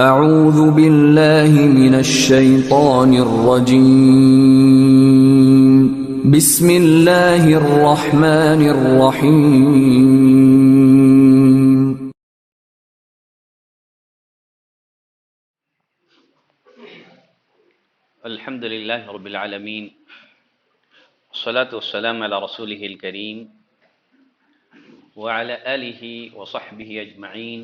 اعوذ باللہ من الشیطان الرجیم بسم اللہ الرحمن الرحیم الحمد للہ رب العالمین والصلاة والسلام علی رسولہ الکریم وعلی آلہ وصحبہ اجمعین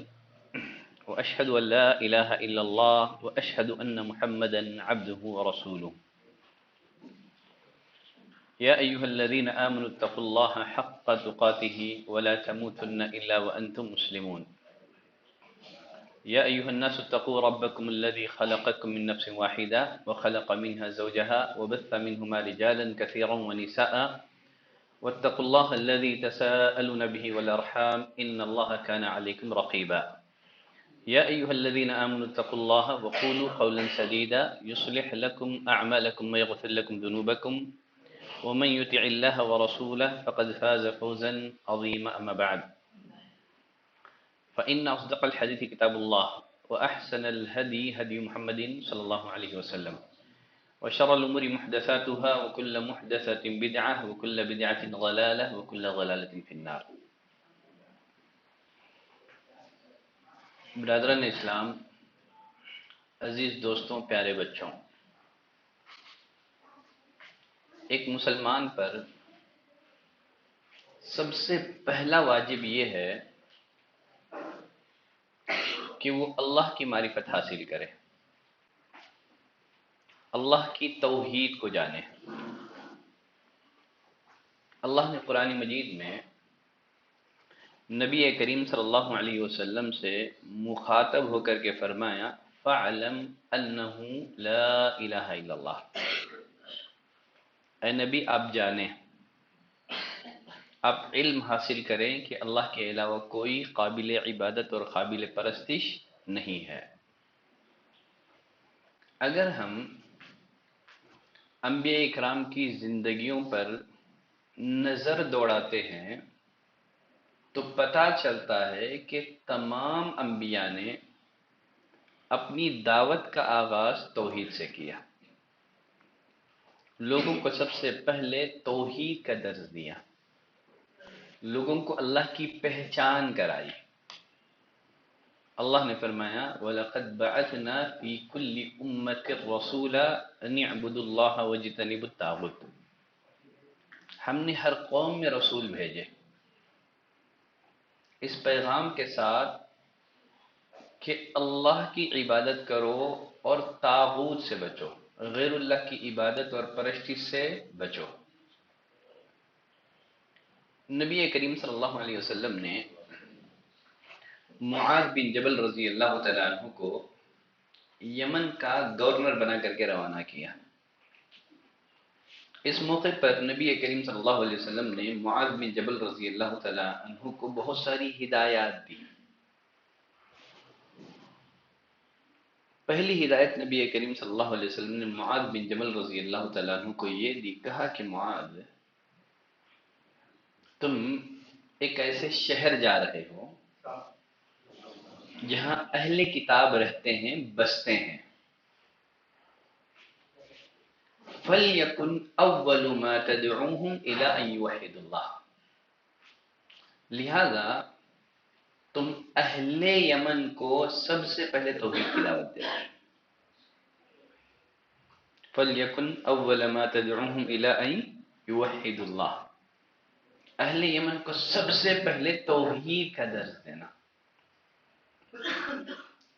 واشہد ان لا الہ الا اللہ واشہد ان محمدا عبدہ ورسولہ یا ایہا الذین آمنوا اتقوا اللہ حق تقاتہ ولا تموتن الا وانتم مسلمون يا أيها الناس اتقوا ربكم الذي خلقكم من نفس واحدة وخلق منها زوجها وبث منهما رجالا كثيرا ونساء واتقوا الله الذي تساءلون به والأرحام إن الله كان عليكم رقيبا يا أيها الذين آمنوا اتقوا الله وقولوا قولا سديدا يصلح لكم أعمالكم ويغفر لكم ذنوبكم ومن يطع الله ورسوله فقد فاز فوزا عظيما أما بعد فإن أصدق الحديث كتاب الله وأحسن الهدي هدي محمد صلى الله عليه وسلم وشر الأمور محدثاتها وكل محدثة بدعة وكل بدعة ضلالة وكل ضلالة في النار. برادران اسلام، عزیز دوستوں، پیارے بچوں، ایک مسلمان پر سب سے پہلا واجب یہ ہے کہ وہ اللہ کی معرفت حاصل کرے، اللہ کی توحید کو جانے۔ اللہ نے قرآن مجید میں نبی کریم صلی اللہ علیہ وسلم سے مخاطب ہو کر کے فرمایا فَعْلَمْ أَنَّهُ لَا إِلَهَ إِلَّا اللَّهُ، اے نبی آپ جانیں، آپ علم حاصل کریں کہ اللہ کے علاوہ کوئی قابل عبادت اور قابل پرستش نہیں ہے۔ اگر ہم انبیاء اکرام کی زندگیوں پر نظر دوڑاتے ہیں تو پتہ چلتا ہے کہ تمام انبیاء نے اپنی دعوت کا آغاز توحید سے کیا، لوگوں کو سب سے پہلے توحید کا درس دیا، لوگوں کو اللہ کی پہچان کرائی۔ اللہ نے فرمایا وَلَقَدْ بَعَثْنَا فِي كُلِّ أُمَّةٍ رَسُولًا أَنِ اعْبُدُوا اللَّهَ وَاجْتَنِبُوا الطَّاغُوتَ، ہم نے ہر قوم میں رسول بھیجے اس پیغام کے ساتھ کہ اللہ کی عبادت کرو اور طاغوت سے بچو، غیر اللہ کی عبادت اور پرستی سے بچو۔ نبی کریم صلی اللہ علیہ وسلم نے معاذ بن جبل رضی اللہ تعالیٰ عنہ کو یمن کا گورنر بنا کر کے روانہ کیا۔ اس موقع پر نبی کریم صلی اللہ علیہ وسلم نے معاذ بن جبل رضی اللہ تعالیٰ عنہ کو بہت ساری ہدایات دی۔ پہلی ہدایت نبی کریم صلی اللہ علیہ وسلم نے معاذ بن جبل رضی اللہ تعالیٰ عنہ کو یہ دی، کہا کہ معاذ تم ایک ایسے شہر جا رہے ہو جہاں اہل کتاب رہتے ہیں، بستے ہیں، فَلْيَكُنْ أَوَّلُ مَا تَدْعُوهُمْ إِلَىٰ أَن يُوحِّدُوا اللَّهَ، لہذا تم اہل یمن کو سب سے پہلے توحید کی دعوت دے۔ فَلْيَكُنْ أَوَّلَ مَا تَدْعُوهُمْ إِلَىٰ أَن يُوحِّدُوا اللَّهَ، اہل یمن کو سب سے پہلے توحید کا درس دینا۔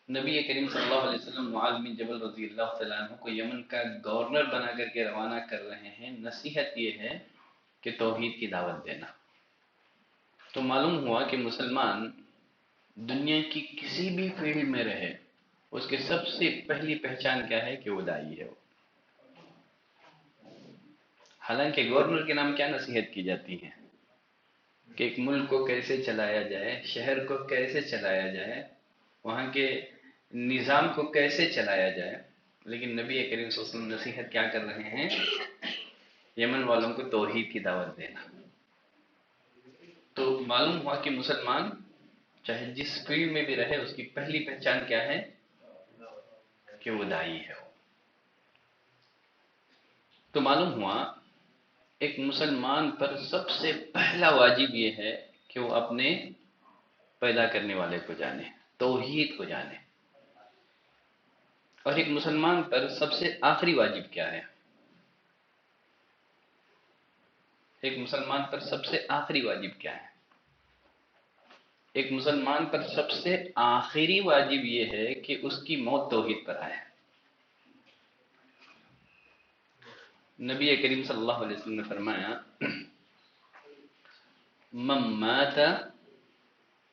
نبی کریم صلی اللہ علیہ وسلم معاذ بن جبل رضی اللہ تعالیٰ عنہ کو یمن کا گورنر بنا کر کے روانہ کر رہے ہیں، نصیحت یہ ہے کہ توحید کی دعوت دینا۔ تو معلوم ہوا کہ مسلمان دنیا کی کسی بھی فیلڈ میں رہے، اس کی سب سے پہلی پہچان کیا ہے کہ وہ داعی ہے۔ حالانکہ گورنر کے نام کیا نصیحت کی جاتی ہے کہ ایک ملک کو کیسے چلایا جائے، شہر کو کیسے چلایا جائے، وہاں کے نظام کو کیسے چلایا جائے، لیکن نبی کریم صلی اللہ علیہ وسلم نصیحت کیا کر رہے ہیں؟ یمن والوں کو توحید کی دعوت دینا۔ تو معلوم ہوا کہ مسلمان چاہے جس فیلڈ میں بھی رہے، اس کی پہلی پہچان کیا ہے؟ کہ وہ داعی ہے۔ تو معلوم ہوا ایک مسلمان پر سب سے پہلا واجب یہ ہے کہ وہ اپنے پیدا کرنے والے کو جانے، توحید کو جانے۔ اور ایک مسلمان پر سب سے آخری واجب کیا ہے؟ ایک مسلمان پر سب سے آخری واجب کیا ہے؟ ایک مسلمان پر سب سے آخری واجب یہ ہے کہ اس کی موت توحید پر آئے۔ نبی کریم صلی اللہ علیہ وسلم نے فرمایا من مات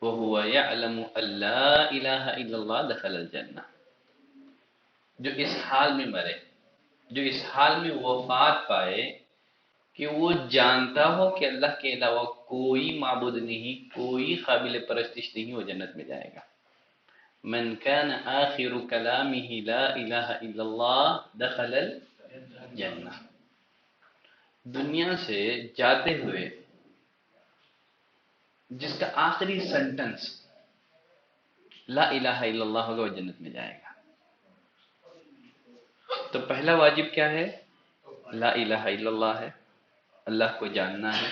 وهو يعلم ان لا الہ الا اللہ دخل الجنہ، جو اس حال میں مرے، جو اس حال میں وفات پائے کہ وہ جانتا ہو کہ اللہ کے علاوہ کوئی معبود نہیں، کوئی قابل پرستش نہیں، وہ جنت میں جائے گا۔ من كان آخر كلامه لا الہ الا اللہ دخل الجنہ، دنیا سے جاتے ہوئے جس کا آخری سنٹنس لا الہ الا اللہ ہوگا وہ جنت میں جائے گا۔ تو پہلا واجب کیا ہے؟ لا الہ الا اللہ ہے، اللہ کو جاننا ہے،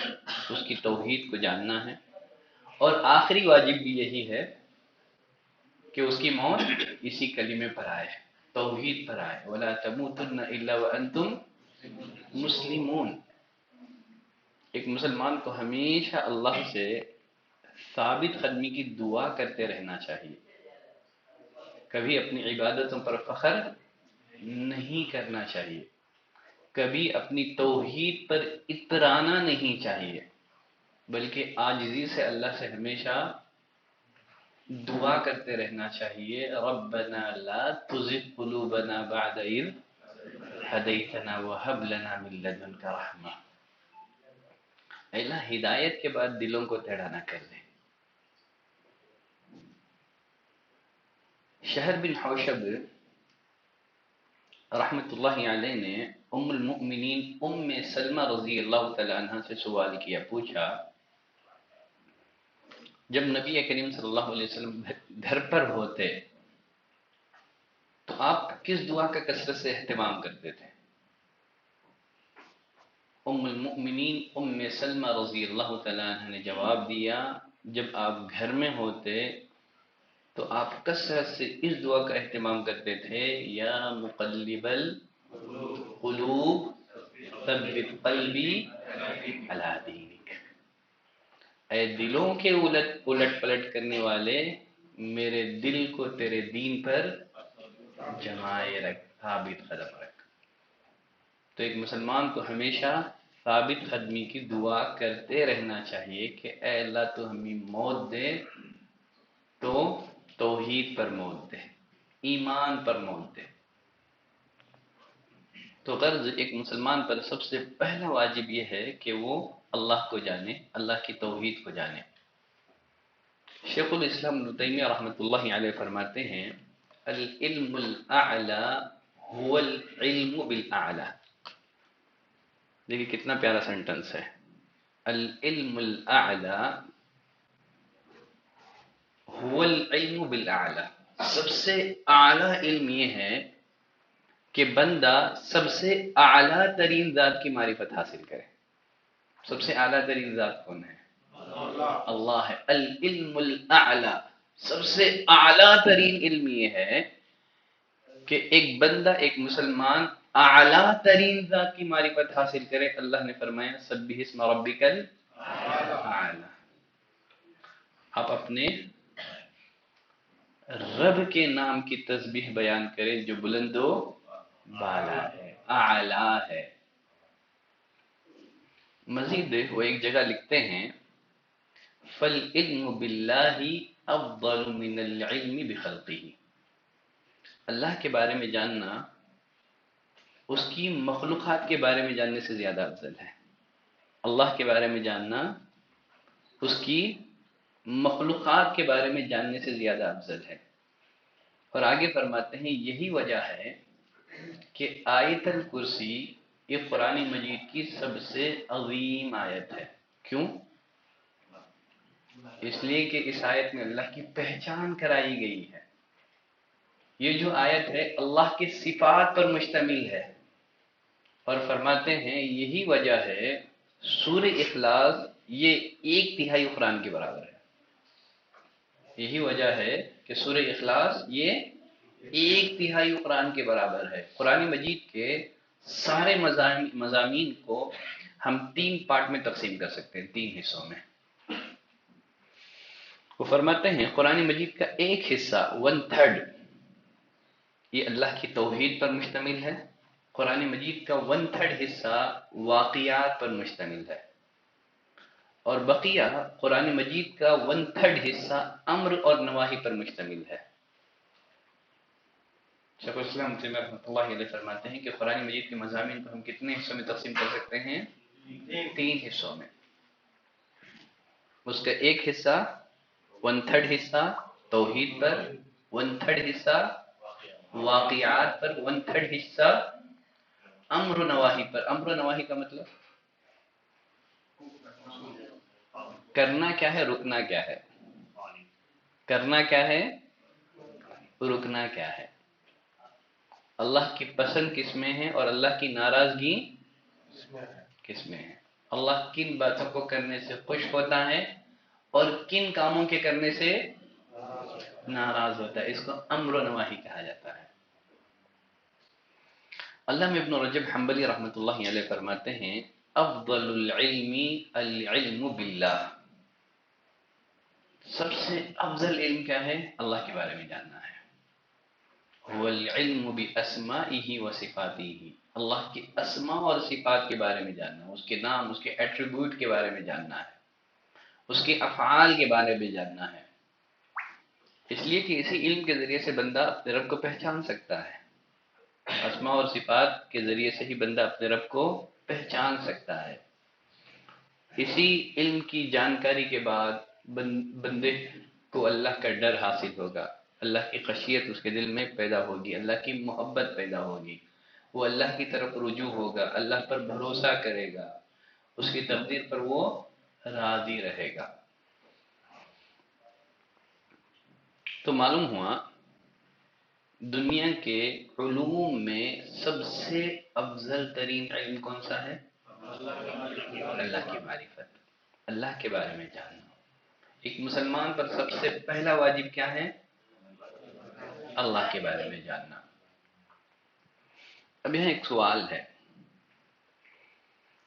اس کی توحید کو جاننا ہے۔ اور آخری واجب بھی یہی ہے کہ اس کی موت اسی کلمے پر آئے، توحید پر آئے، وَلَا تَمُوتُنَّ إِلَّا وَأَنْتُمْ مسلمون۔ ایک مسلمان کو ہمیشہ اللہ سے ثابت قدمی کی دعا کرتے رہنا چاہیے، کبھی اپنی عبادتوں پر فخر نہیں کرنا چاہیے، کبھی اپنی توحید پر اترانا نہیں چاہیے، بلکہ عاجزی سے اللہ سے ہمیشہ دعا کرتے رہنا چاہیے، ربنا لا تزغ قلوبنا بعد اذ ہدیتنا وہب لنا من لدنک رحمہ۔ اے اللہ ہدایت کے بعد دلوں کو ٹیڑھا نہ کر دے۔ شہر بن حوشب رحمۃ اللہ علیہ نے ام المؤمنین ام سلمہ رضی اللہ تعالی عنہ سے سوال کیا، پوچھا جب نبی کریم صلی اللہ علیہ وسلم گھر پر ہوتے تو آپ کس دعا کا کثرت سے اہتمام کرتے تھے؟ ام المؤمنین ام سلمہ رضی اللہ تعالی عنہ نے جواب دیا، جب آپ گھر میں ہوتے تو آپ کثرت سے اس دعا کا اہتمام کرتے تھے، یا مقلب القلوب ثبت قلبی علی دینک، اے دلوں کے الٹ پلٹ کرنے والے، میرے دل کو تیرے دین پر جمائے رکھ، ثابت قدم رکھ۔ تو ایک مسلمان کو ہمیشہ ثابت قدمی کی دعا کرتے رہنا چاہیے کہ اے اللہ تو ہمیں موت دے تو توحید پر موت دے، ایمان پر موت دے۔ تو غرض ایک مسلمان پر سب سے پہلا واجب یہ ہے کہ وہ اللہ کو جانے، اللہ کی توحید کو جانے۔ شیخ الاسلام ابن تیمیہ رحمۃ اللہ علیہ فرماتے ہیں العلم الاعلی هو العلم بالاعلی۔ دیکھیے کتنا پیارا سینٹنس ہے، العلم الاعلی هو العلم بالاعلی، سب سے اعلیٰ علم یہ ہے کہ بندہ سب سے اعلیٰ ترین ذات کی معرفت حاصل کرے۔ سب سے اعلیٰ ترین ذات کون ہے؟ اللہ ہے۔ العلم الاعلی، سب سے اعلیٰ ترین علم یہ ہے کہ ایک بندہ، ایک مسلمان اعلیٰ ترین ذات کی معرفت حاصل کرے۔ اللہ نے فرمایا سبح اسم ربک الاعلی، آپ اپنے رب کے نام کی تسبیح بیان کرے جو بلند و بالا ہے، اعلیٰ ہے۔ مزید وہ ایک جگہ لکھتے ہیں فَالْعِلْمُ بِاللَّهِ أَفْضَلُ مِنَ الْعِلْمِ بِخَلْقِهِ، اللہ کے بارے میں جاننا اس کی مخلوقات کے بارے میں جاننے سے زیادہ افضل ہے۔ اللہ کے بارے میں جاننا اس کی مخلوقات کے بارے میں جاننے سے زیادہ افضل ہے۔ اور آگے فرماتے ہیں یہی وجہ ہے کہ آیت الکرسی یہ قرآن مجید کی سب سے عظیم آیت ہے۔ کیوں؟ اس لیے کہ اس آیت میں اللہ کی پہچان کرائی گئی ہے۔ یہ جو آیت ہے اللہ کی صفات پر مشتمل ہے، اور فرماتے ہیں یہی وجہ ہے سورہ اخلاص یہ 1/3 قرآن کے برابر ہے۔ یہی وجہ ہے کہ سورہ اخلاص یہ 1/3 قرآن کے برابر ہے۔ قرآن مجید کے سارے مضامین کو ہم 3 پارٹ میں تقسیم کر سکتے ہیں، 3 حصوں میں۔ وہ فرماتے ہیں قرآن مجید کا ایک حصہ 1/3 یہ اللہ کی توحید پر مشتمل ہے، قرآن مجید کا 1/3 حصہ واقعات پر مشتمل ہے، اور بقیہ قرآن مجید کا 1/3 حصہ امر اور نواہی پر مشتمل ہے۔ شیخ الاسلام تیمیہ رحمۃ اللہ علیہ فرماتے ہیں کہ قرآن مجید کے مضامین کو ہم کتنے حصوں میں تقسیم کر سکتے ہیں؟ 3 حصوں میں۔ اس کا ایک حصہ 1/3 حصہ توحید پر، 1/3 حصہ واقعات پر، 1/3 حصہ امر و نواہی پر۔ امر و نواہی کا مطلب کرنا کیا ہے، رکنا کیا ہے۔ کرنا کیا ہے، رکنا کیا ہے۔ اللہ کی پسند کس میں ہے اور اللہ کی ناراضگی کس میں ہے۔ اللہ کن باتوں کو کرنے سے خوش ہوتا ہے اور کن کاموں کے کرنے سے ناراض ہوتا ہے، اس کو امر و نواہی کہا جاتا ہے۔ علامہ ابن رجب حنبلی رحمۃ اللہ علیہ فرماتے ہیں افضل العلم العلم باللہ، سب سے افضل علم کیا ہے؟ اللہ کے بارے میں جاننا ہے۔ والعلم باسمائہ وصفاتہ، اللہ کے اسماء اور صفات کے بارے میں جاننا، اس کے نام، اس کے ایٹریبیوٹ کے بارے میں جاننا ہے، اس کے افعال کے بارے میں جاننا ہے، اس لیے کہ اسی علم کے ذریعے سے بندہ اپنے رب کو پہچان سکتا ہے۔ اسماء اور صفات کے ذریعے سے ہی بندہ اپنے رب کو پہچان سکتا ہے۔ اسی علم کی جانکاری کے بعد بندے کو اللہ کا ڈر حاصل ہوگا، اللہ کی خشیت اس کے دل میں پیدا ہوگی، اللہ کی محبت پیدا ہوگی، وہ اللہ کی طرف رجوع ہوگا، اللہ پر بھروسہ کرے گا، اس کی تقدیر پر وہ راضی رہے گا۔ تو معلوم ہوا دنیا کے علوم میں سب سے افضل ترین علم کون سا ہے؟ اللہ کی معرفت، اللہ کے بارے میں جاننا۔ ایک مسلمان پر سب سے پہلا واجب کیا ہے؟ اللہ کے بارے میں جاننا۔ اب یہاں ایک سوال ہے،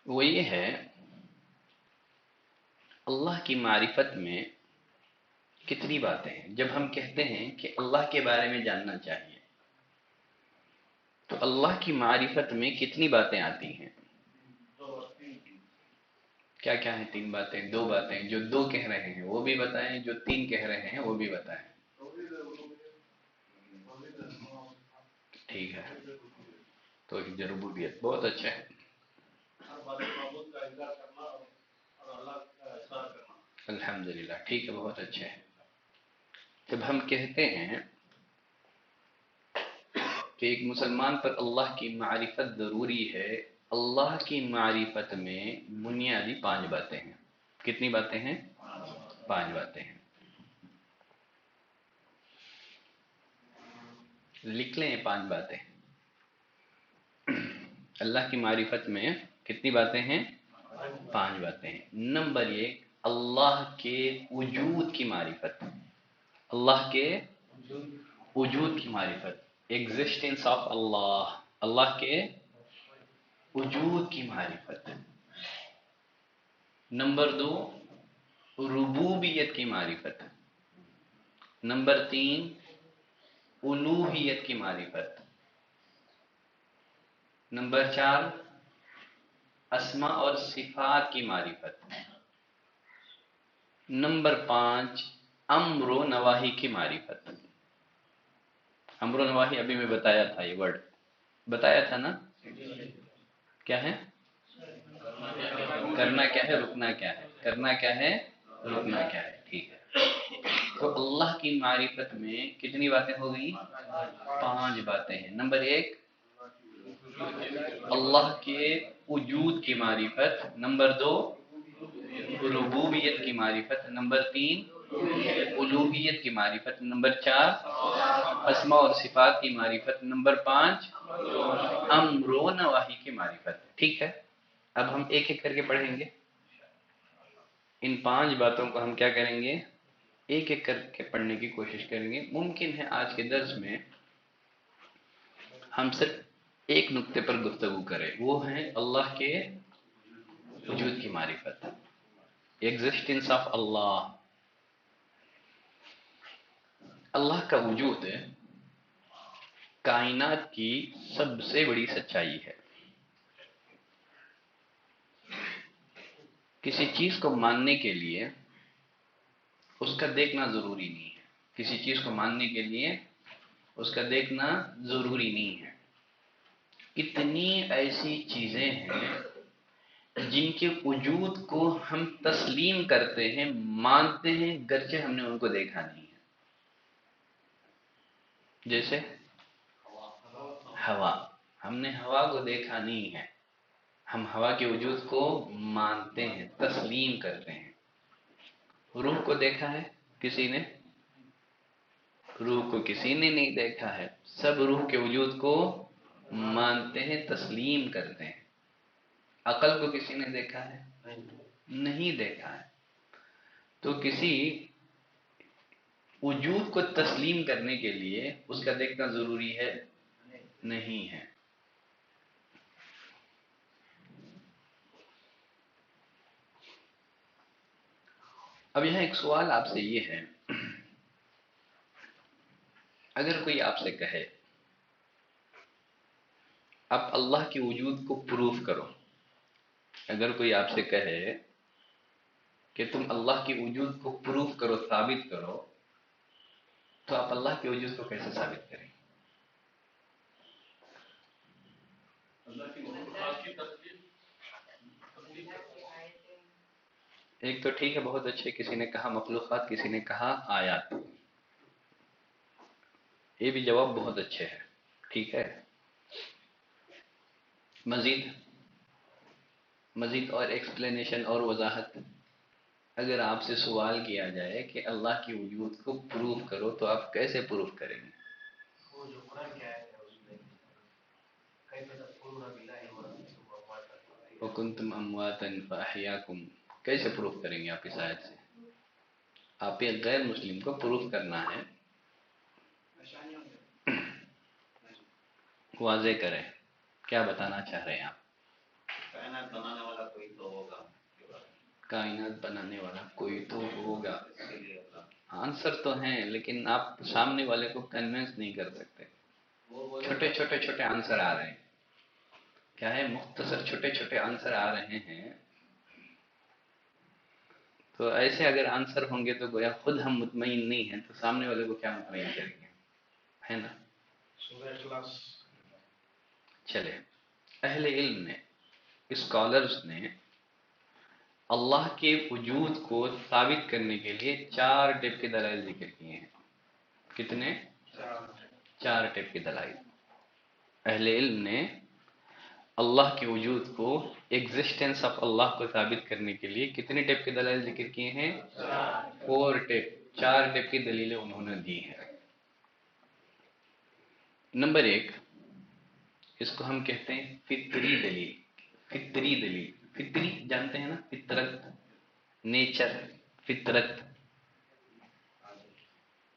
وہ یہ ہے اللہ کی معرفت میں کتنی باتیں ہیں؟ جب ہم کہتے ہیں کہ اللہ کے بارے میں جاننا چاہیے تو اللہ کی معرفت میں کتنی باتیں آتی ہیں؟ کیا کیا ہیں 3 باتیں؟ 2 باتیں، جو 2 کہہ رہے ہیں وہ بھی بتائیں، جو 3 کہہ رہے ہیں وہ بھی بتائیں۔ ٹھیک ہے، تو ربوبیت بہت اچھا ہے، الحمدللہ، ٹھیک ہے، بہت اچھا ہے۔ جب ہم کہتے ہیں کہ ایک مسلمان پر اللہ کی معرفت ضروری ہے، اللہ کی معرفت میں بنیادی 5 باتیں ہیں۔ کتنی باتیں ہیں؟ 5 باتیں ہیں۔ لکھ لیں 5 باتیں۔ اللہ کی معرفت میں کتنی باتیں ہیں؟ 5 باتیں ہیں۔ نمبر 1، اللہ کے وجود کی معرفت، اللہ کے وجود کی معرفت، ایگزسٹنس آف اللہ، اللہ کے وجود کی معرفت۔ نمبر 2، ربوبیت کی معرفت۔ نمبر 3، الوہیت کی معرفت۔ نمبر 4، اسماء اور صفات کی معرفت۔ نمبر 5، امر و نواہی کی معرفت۔ امر و نواہی ابھی میں بتایا تھا، یہ ورڈ بتایا تھا نا، کیا ہے؟ کرنا کیا ہے، رکنا کیا ہے۔ کرنا کیا ہے، رکنا کیا ہے، ٹھیک ہے۔ تو اللہ کی معرفت میں کتنی باتیں ہو گئی؟ 5 باتیں ہیں۔ نمبر 1، اللہ کے وجود کی معرفت۔ نمبر 2، ربوبیت کی معرفت۔ نمبر 3، الوہیت کی معرفت نمبر 4، اسماء اور صفات کی معرفت نمبر 5، امر و نواہی کی معرفت۔ ٹھیک ہے، اب ہم ایک ایک کر کے پڑھیں گے۔ ان 5 باتوں کو ہم کیا کریں گے؟ ایک ایک کر کے پڑھنے کی کوشش کریں گے۔ ممکن ہے آج کے درس میں ہم صرف ایک نقطے پر گفتگو کریں، وہ ہے اللہ کے وجود کی معرفت، ایگزسٹنس آف اللہ۔ اللہ کا وجود کائنات کی سب سے بڑی سچائی ہے۔ کسی چیز کو ماننے کے لیے اس کا دیکھنا ضروری نہیں ہے، کسی چیز کو ماننے کے لیے اس کا دیکھنا ضروری نہیں ہے۔ کتنی ایسی چیزیں ہیں جن کے وجود کو ہم تسلیم کرتے ہیں، مانتے ہیں، گرچہ ہم نے ان کو دیکھا نہیں ہے۔ جیسے ہوا، ہم نے ہوا کو دیکھا نہیں ہے، ہم ہوا کے وجود کو مانتے ہیں، تسلیم کرتے ہیں۔ روح کو دیکھا ہے کسی نے؟ روح کو کسی نے نہیں دیکھا ہے، سب روح کے وجود کو مانتے ہیں، تسلیم کرتے ہیں۔ عقل کو کسی نے دیکھا ہے؟ نہیں دیکھا ہے۔ تو کسی وجود کو تسلیم کرنے کے لیے اس کا دیکھنا ضروری ہے؟ نہیں ہے۔ اب یہاں ایک سوال آپ سے یہ ہے، اگر کوئی آپ سے کہے آپ اللہ کے وجود کو پروف کرو، اگر کوئی آپ سے کہے کہ تم اللہ کے وجود کو پروف کرو، ثابت کرو، تو آپ اللہ کے وجود کو کیسے ثابت کریں؟ ایک تو ٹھیک ہے، بہت اچھے، کسی نے کہا مخلوقات، کسی نے کہا آیات، یہ بھی جواب بہت اچھے ہیں، ٹھیک ہے۔ مزید اور ایکسپلینیشن اور وضاحت، اگر آپ سے سوال کیا جائے کہ اللہ کی وجود کو پروف کرو تو آپ کیسے پروف کریں گے؟ وَكُنْتُمْ أَمْوَاتًا فَأَحْيَاكُمْ، کیسے پروف کریں گے آپ اس آیت سے؟ آپ ایک غیر مسلم کو پروف کرنا ہے، واضح کریں، کیا بتانا چاہ رہے ہیں آپ؟ کائنات بنانے والا کوئی تو ہوگا، کائنات بنانے والا کوئی تو ہوگا۔ آنسر تو ہیں، لیکن آپ سامنے والے کو کنونس نہیں کر سکتے، چھوٹے چھوٹے چھوٹے آنسر آ رہے ہیں، کیا ہے، مختصر چھوٹے چھوٹے آنسر آ رہے ہیں۔ تو ایسے اگر آنسر ہوں گے تو گویا خود ہم مطمئن نہیں ہیں، تو سامنے والے کو کیا مطمئن کریں گے، ہے نا؟ چلے، اہل علم نے، اسکالرز نے اللہ کے وجود کو ثابت کرنے کے لیے 4 ٹیپ کے دلائل ذکر کیے ہیں۔ کتنے؟ 4 ٹیپ کے دلائل۔ اہل علم نے اللہ کے وجود کو، ایگزسٹنس آف اللہ کو ثابت کرنے کے لیے کتنے ٹیپ کے دلائل ذکر کیے ہیں؟ 4 ٹیپ، 4 ٹیپ کی دلیلیں انہوں نے دی ہیں۔ نمبر 1، اس کو ہم کہتے ہیں فطری دلیل۔ فطری دلیل، فطری جانتے ہیں نا، فطرت، نیچر، فطرت۔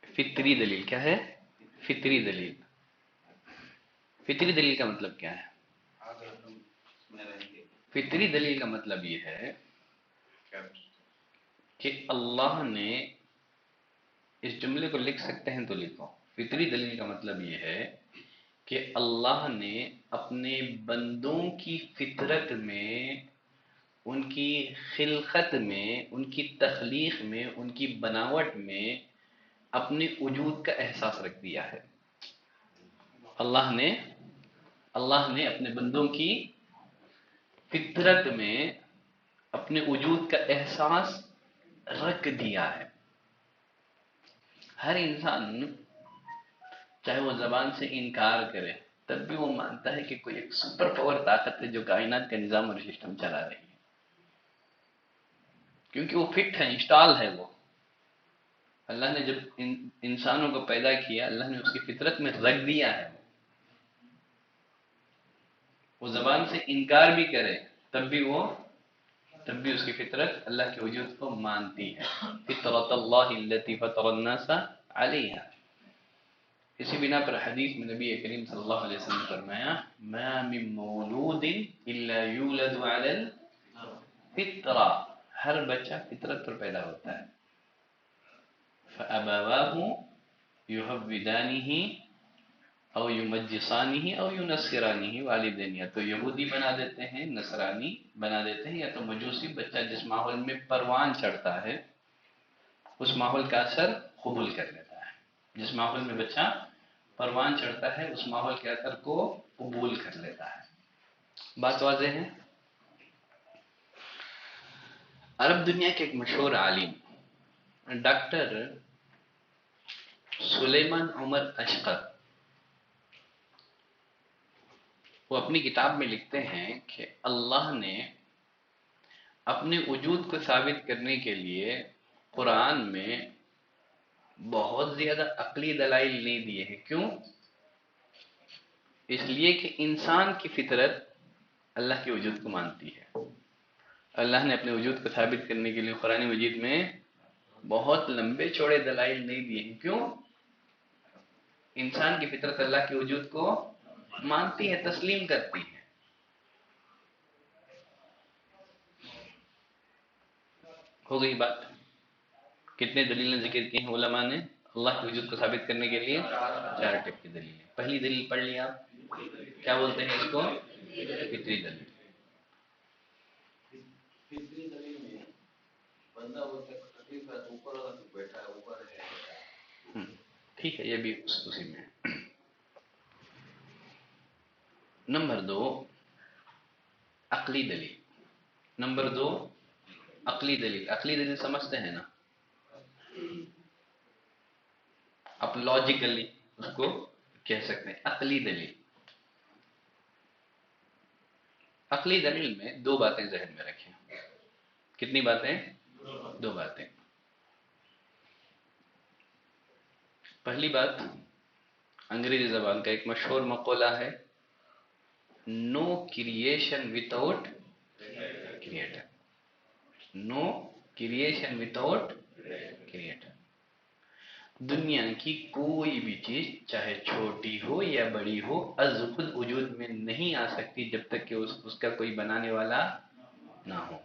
فطری دلیل کیا ہے؟ فطری دلیل۔ فطری دلیل کا مطلب کیا ہے؟ فطری دلیل کا مطلب یہ ہے کہ اللہ نے، اس جملے کو لکھ سکتے ہیں تو لکھو، فطری دلیل کا مطلب یہ ہے کہ اللہ نے اپنے بندوں کی فطرت میں، ان کی خلقت میں، ان کی تخلیق میں، ان کی بناوٹ میں اپنے وجود کا احساس رکھ دیا ہے۔ اللہ نے اپنے بندوں کی فطرت میں اپنے وجود کا احساس رکھ دیا ہے۔ ہر انسان چاہے وہ زبان سے انکار کرے، تب بھی وہ مانتا ہے کہ کوئی ایک سپر پاور طاقت ہے جو کائنات کا نظام اور سسٹم چلا رہی ہے، کیونکہ وہ فٹ ہے، انسٹال ہے وہ۔ اللہ نے جب انسانوں کو پیدا کیا، اللہ نے اس کی فطرت میں رکھ دیا ہے، وہ زبان سے انکار بھی کرے تب بھی اس کی فطرت اللہ کے وجود کو مانتی ہے۔ فطرت اللہ التي فطر الناس علیہا۔ اسی بنا پر حدیث میں نبی کریم صلی اللہ علیہ وسلم نے فرمایا ما من مولود الا یولد علی الفطرہ، ہر بچہ فطرت پر پیدا ہوتا ہے۔ فابواہ یحودانہ او یمجسانہ او ینصرانہ، والدین یا تو یہودی بنا دیتے ہیں، نصرانی بنا دیتے ہیں، یا تو مجوسی۔ بچہ جس ماحول میں پروان چڑھتا ہے اس ماحول کا اثر قبول کر لیتا ہے، جس ماحول میں بچہ پروان چڑھتا ہے اس ماحول کے اثر کو قبول کر لیتا ہے۔ بات واضح ہے؟ عرب دنیا کے ایک مشہور عالم ڈاکٹر سلیمان عمر اشقر، وہ اپنی کتاب میں لکھتے ہیں کہ اللہ نے اپنے وجود کو ثابت کرنے کے لیے قرآن میں بہت زیادہ عقلی دلائل نہیں دیے ہیں۔ کیوں؟ اس لیے کہ انسان کی فطرت اللہ کے وجود کو مانتی ہے۔ اللہ نے اپنے وجود کو ثابت کرنے کے لیے قرآن مجید میں بہت لمبے چوڑے دلائل نہیں دیے ہیں۔ کیوں؟ انسان کی فطرت اللہ کے وجود کو مانتی ہے، تسلیم کرتی ہے۔ ہو گئی بات؟ کتنے دلیلیں ذکر کی ہیں علماء نے اللہ کے وجود کو ثابت کرنے کے لیے؟ 4 ٹائپ کی دلیلیں۔ پہلی دلیل پڑھ لی آپ، کیا بولتے ہیں اس کو؟ فطری دلیل۔ ٹھیک ہے، یہ بھی اسی میں ہے۔ نمبر 2 عقلی دلیل۔ نمبر 2 عقلی دلیل۔ عقلی دلیل سمجھتے ہیں نا؟ آپ لاجیکلی اس کو کہہ سکتے ہیں عقلی دلیل۔ عقلی دلیل میں 2 باتیں ذہن میں رکھیں۔ کتنی باتیں؟ 2 باتیں۔ پہلی بات، انگریزی زبان کا ایک مشہور مقولہ ہے نو کریشن وداؤٹ کریٹر۔ نو کریشن وداؤٹ کریٹر۔ دنیا کی کوئی بھی چیز چاہے چھوٹی ہو یا بڑی ہو از خود وجود میں نہیں آ سکتی جب تک کہ اس کا کوئی بنانے والا نہ ہو۔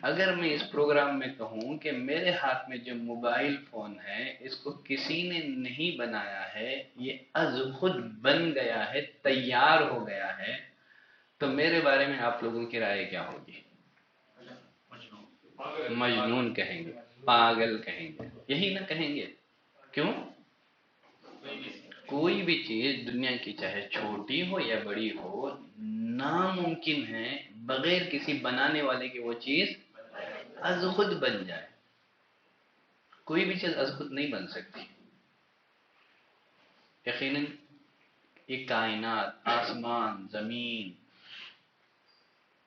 اگر میں اس پروگرام میں کہوں کہ میرے ہاتھ میں جو موبائل فون ہے اس کو کسی نے نہیں بنایا ہے، یہ از خود بن گیا ہے، تیار ہو گیا ہے، تو میرے بارے میں آپ لوگوں کی رائے کیا ہوگی؟ مجنون کہیں گے، پاگل کہیں گے، یہی نہ کہیں گے؟ کیوں؟ کوئی بھی چیز دنیا کی چاہے چھوٹی ہو یا بڑی ہو، ناممکن ہے بغیر کسی بنانے والے کی وہ چیز از خود بن جائے۔ کوئی بھی چیز از خود نہیں بن سکتی۔ یقیناً یہ کائنات، آسمان، زمین،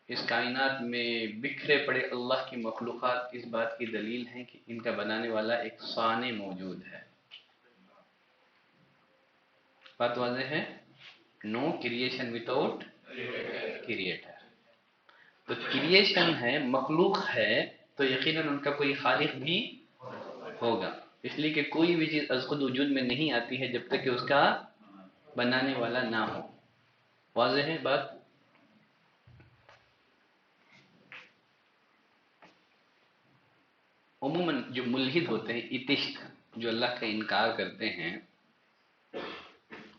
اس کائنات میں بکھرے پڑے اللہ کی مخلوقات اس بات کی دلیل ہیں کہ ان کا بنانے والا ایک صانع موجود ہے۔ بات واضح ہے؟ نو کریشن وداؤٹ کریٹر۔ تو کریشن ہے، مخلوق ہے، تو یقیناً ان کا کوئی خالق بھی ہوگا، اس لیے کہ کوئی بھی چیز از خود وجود میں نہیں آتی ہے جب تک کہ اس کا بنانے والا نہ ہو۔ واضح ہے بات؟ عموماً جو ملحد ہوتے ہیں، ایتھسٹ، جو اللہ کا انکار کرتے ہیں،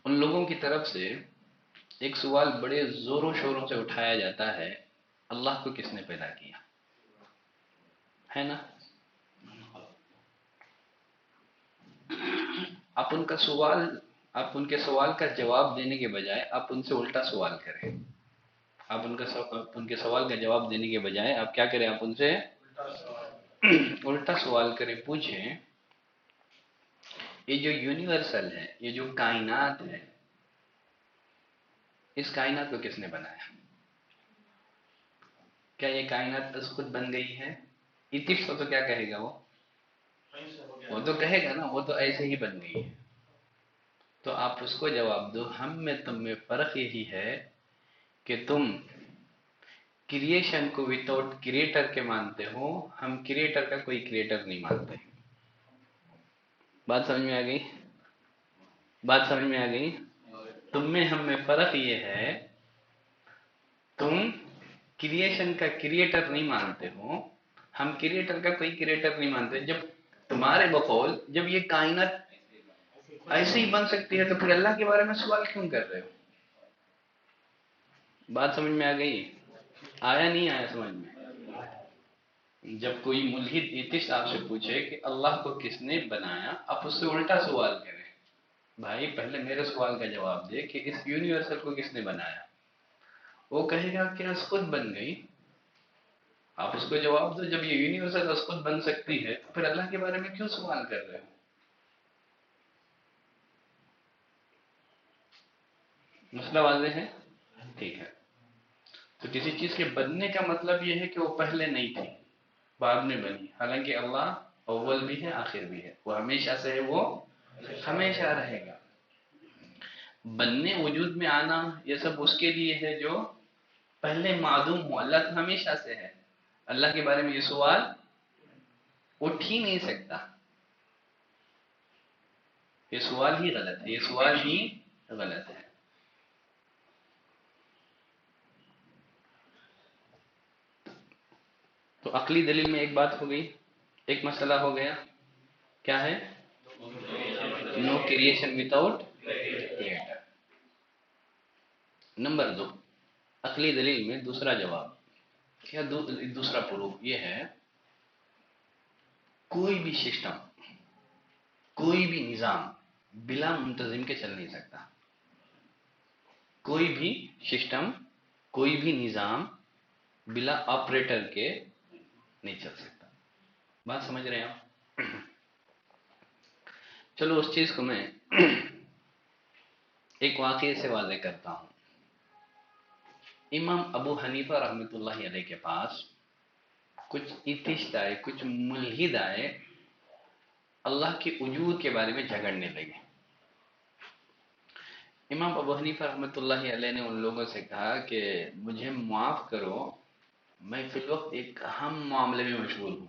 ان لوگوں کی طرف سے ایک سوال بڑے زور و شوروں سے اٹھایا جاتا ہے، اللہ کو کس نے پیدا کیا؟ ہے نا؟ آپ ان کے سوال کا جواب دینے کے بجائے آپ ان سے الٹا سوال کریں۔ آپ ان کے سوال کا جواب دینے کے بجائے آپ کیا کریں؟ آپ ان سے الٹا سوال کریں، پوچھیں یہ جو یونیورسل ہے، یہ جو کائنات ہے، اس کائنات کو کس نے بنایا؟ کیا یہ کائنات از خود بن گئی ہے؟ ایتھسٹ تو کیا کہے گا وہ؟ وہ تو کہے گا نا، وہ تو ایسے ہی بن گئی ہے. تو آپ اس کو جواب دو، ہم میں تم میں فرق یہی ہے کہ تم کریشن کو وداؤٹ کریٹر کے مانتے ہو، ہم کریٹر کا کوئی کریٹر نہیں مانتے. بات سمجھ میں آ گئی؟ بات سمجھ میں آ گئی؟ تم میں ہم میں فرق یہ ہے، تم کریشن کا کریٹر نہیں مانتے ہو، ہم کریٹر کا کوئی کریٹر نہیں مانتے. جب تمہارے بقول جب یہ کائنات ایسے ہی بن سکتی ہے تو پھر اللہ کے بارے میں سوال کیوں کر رہے ہو؟ بات سمجھ میں آ گئی؟ آیا نہیں آیا سمجھ میں؟ جب کوئی ملحد ایتھسٹ آپ سے پوچھے کہ اللہ کو کس نے بنایا، آپ اس سے الٹا سوال کریں. بھائی پہلے میرے سوال کا جواب دے کہ اس یونیورسل کو کس نے بنایا. وہ کہے گا کہ اس خود بن گئی. آپ اس کو جواب دو جب یہ یونیورسل اس خود بن سکتی ہے تو پھر اللہ کے بارے میں کیوں سوال کر رہے ہو؟ مسئلہ واضح ہے؟ ٹھیک ہے. تو کسی چیز کے بننے کا مطلب یہ ہے کہ وہ پہلے نہیں تھی، بعد میں بنی. حالانکہ اللہ اول بھی ہے آخر بھی ہے، وہ ہمیشہ سے ہے، وہ ہمیشہ رہے گا. بننے وجود میں آنا یہ سب اس کے لیے ہے جو پہلے معدوم ہو. اللہ تو ہمیشہ سے ہے، اللہ کے بارے میں یہ سوال اٹھ ہی نہیں سکتا. یہ سوال ہی غلط ہے، یہ سوال ہی غلط ہے. تو عقلی دلیل میں ایک بات ہو گئی، ایک مسئلہ ہو گیا. کیا ہے؟ نو کریشن وداؤٹ کریٹر. نمبر 2، عقلی دلیل میں دوسرا جواب کیا، دوسرا پروف یہ ہے، کوئی بھی سسٹم، کوئی بھی نظام بلا منتظم کے چل نہیں سکتا. کوئی بھی سسٹم، کوئی بھی نظام بلا آپریٹر کے نہیں چل سکتا. بات سمجھ رہے ہیں آپ؟ چلو اس چیز کو میں ایک واقعے سے واضح کرتا ہوں. امام ابو حنیفہ رحمۃ اللہ علیہ کے پاس کچھ ایتھسٹ آئے، کچھ ملحد آئے، اللہ کے وجود کے بارے میں جھگڑنے لگے. امام ابو حنیفہ رحمۃ اللہ علیہ نے ان لوگوں سے کہا کہ مجھے معاف کرو، میں فی الوقت ایک اہم معاملے میں مشغول ہوں.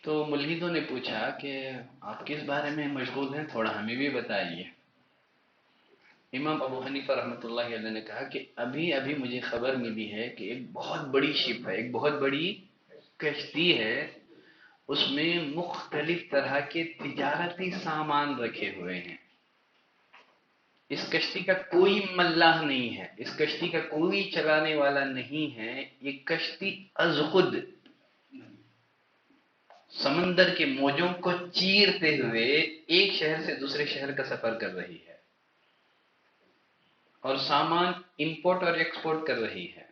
تو ملحدوں نے پوچھا کہ آپ کس بارے میں مشغول ہیں، تھوڑا ہمیں بھی بتائیے. امام ابو حنیفہ رحمۃ اللہ علیہ نے کہا کہ ابھی ابھی مجھے خبر ملی ہے کہ ایک بہت بڑی شپ ہے، ایک بہت بڑی کشتی ہے، اس میں مختلف طرح کے تجارتی سامان رکھے ہوئے ہیں. اس کشتی کا کوئی ملاح نہیں ہے، اس کشتی کا کوئی چلانے والا نہیں ہے. یہ کشتی از خود سمندر کے موجوں کو چیرتے ہوئے ایک شہر سے دوسرے شہر کا سفر کر رہی ہے اور سامان امپورٹ اور ایکسپورٹ کر رہی ہے.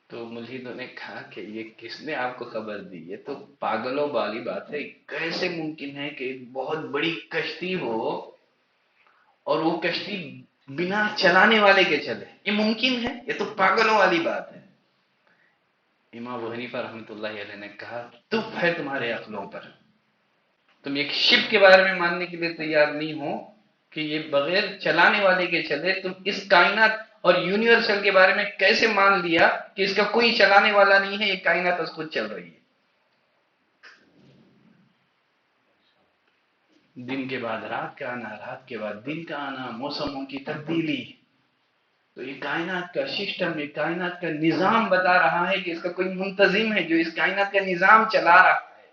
تو ملحدوں نے کہا کہ یہ کس نے آپ کو خبر دی؟ یہ تو پاگلوں والی بات ہے. کیسے ممکن ہے کہ ایک بہت بڑی کشتی ہو اور وہ کشتی بنا چلانے والے کے چلے؟ یہ ممکن ہے؟ یہ تو پاگلوں والی بات ہے. امام ابو حنیفہ رحمۃ اللہ علیہ نے کہا تف ہے تمہارے عقلوں پر، تم ایک شپ کے بارے میں ماننے کے لیے تیار نہیں ہو کہ یہ بغیر چلانے والے کے چلے. تم اس کائنات اور یونیورسل کے بارے میں کیسے مان لیا کہ اس کا کوئی چلانے والا نہیں ہے، یہ کائنات اس خود چل رہی ہے؟ دن کے بعد رات کا آنا، رات کے بعد دن کا آنا، موسموں کی تبدیلی. تو یہ کائنات کا سسٹم، یہ کائنات کا نظام بتا رہا ہے کہ اس کا کوئی منتظم ہے جو اس کائنات کا نظام چلا رہا ہے.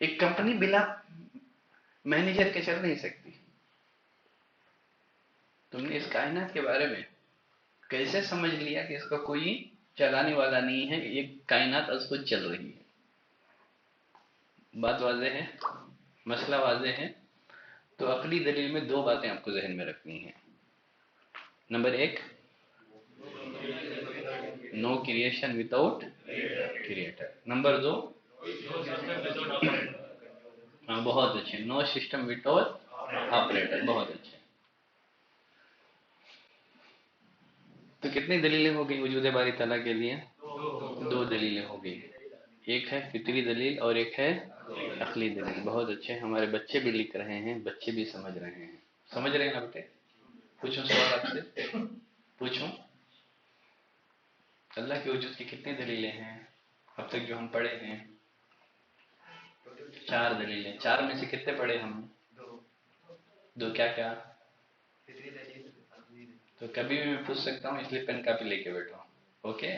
ایک کمپنی بلا مینیجر کے چل نہیں سکتی. تم نے اس کائنات کے بارے میں کیسے سمجھ لیا کہ اس کا کوئی چلانے والا نہیں ہے، یہ کائنات از خود چل رہی ہے؟ بات واضح ہے؟ مسئلہ واضح ہے؟ تو عقلی دلیل میں دو باتیں آپ کو ذہن میں رکھنی ہیں. نمبر 1، نو کریشن وداؤٹ کریٹر. نمبر 2، ہاں بہت اچھے، نو سسٹم وداؤٹ آپریٹر. بہت اچھے. تو کتنی دلیلیں ہو گئی وجود باری تعالیٰ کے لیے؟ دو دلیلیں ہو گئی، ایک ہے فطری دلیل اور ایک ہے عقلی دلیل۔ بہت اچھے، ہمارے بچے بھی لکھ رہے ہیں، بچے بھی سمجھ رہے ہیں، سمجھ رہے ہیں نا بیٹے؟ پوچھوں سوال آپ سے، پوچھوں؟ اللہ کے وجود کی کتنی دلیلیں ہیں اب تک جو ہم پڑھے ہیں؟ 4 دلیلیں۔ 4 میں سے کتنے پڑھے ہم؟ دو۔ کیا کیا؟ تو کبھی بھی میں پوچھ سکتا ہوں، اس لیے پین کاپی لے کے بیٹھا ہوں، اوکے؟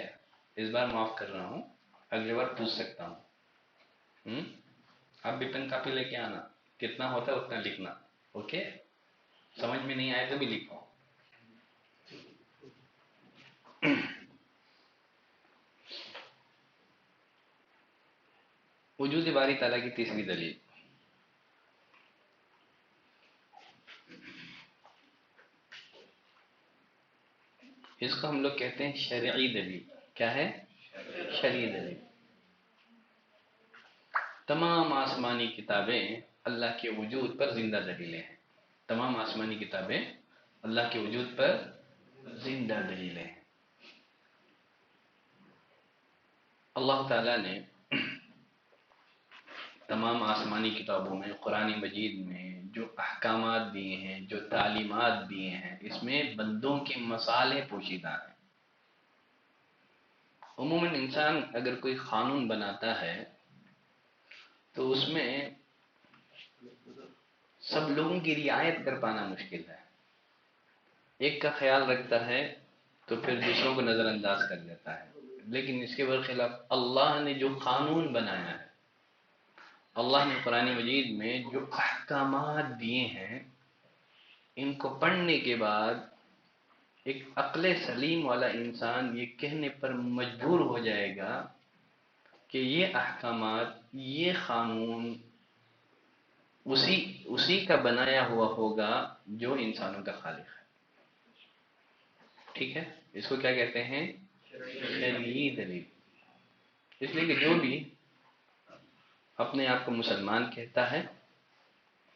اس بار معاف کر رہا ہوں، اگلی بار پوچھ سکتا ہوں۔ آپ بھی پین کاپی لے کے آنا، کتنا ہوتا ہے اتنا لکھنا، اوکے؟ سمجھ میں نہیں آئے تو بھی لکھو۔ وجود باری تعالیٰ کی تیسری دلیل، اس کو ہم لوگ کہتے ہیں شرعی دلیل۔ کیا ہے؟ شرعی دلیل۔ تمام آسمانی کتابیں اللہ کے وجود پر زندہ دلیلیں ہیں، تمام آسمانی کتابیں اللہ کے وجود پر زندہ دلیلیں ہیں۔ اللہ تعالیٰ نے تمام آسمانی کتابوں میں، قرآن مجید میں جو احکامات دیے ہیں، جو تعلیمات دیے ہیں، اس میں بندوں کے مصالح پوشیدہ ہیں۔ عموماً انسان اگر کوئی قانون بناتا ہے تو اس میں سب لوگوں کی رعایت کر پانا مشکل ہے، ایک کا خیال رکھتا ہے تو پھر دوسروں کو نظر انداز کر دیتا ہے، لیکن اس کے برخلاف اللہ نے جو قانون بنایا ہے، اللہ نے قرآن مجید میں جو احکامات دیے ہیں، ان کو پڑھنے کے بعد ایک عقل سلیم والا انسان یہ کہنے پر مجبور ہو جائے گا کہ یہ احکامات، یہ قانون اسی کا بنایا ہوا ہوگا جو انسانوں کا خالق ہے۔ ٹھیک ہے؟ اس کو کیا کہتے ہیں؟ شرعی دلیل۔ اس لیے کہ جو بھی اپنے آپ کو مسلمان کہتا ہے،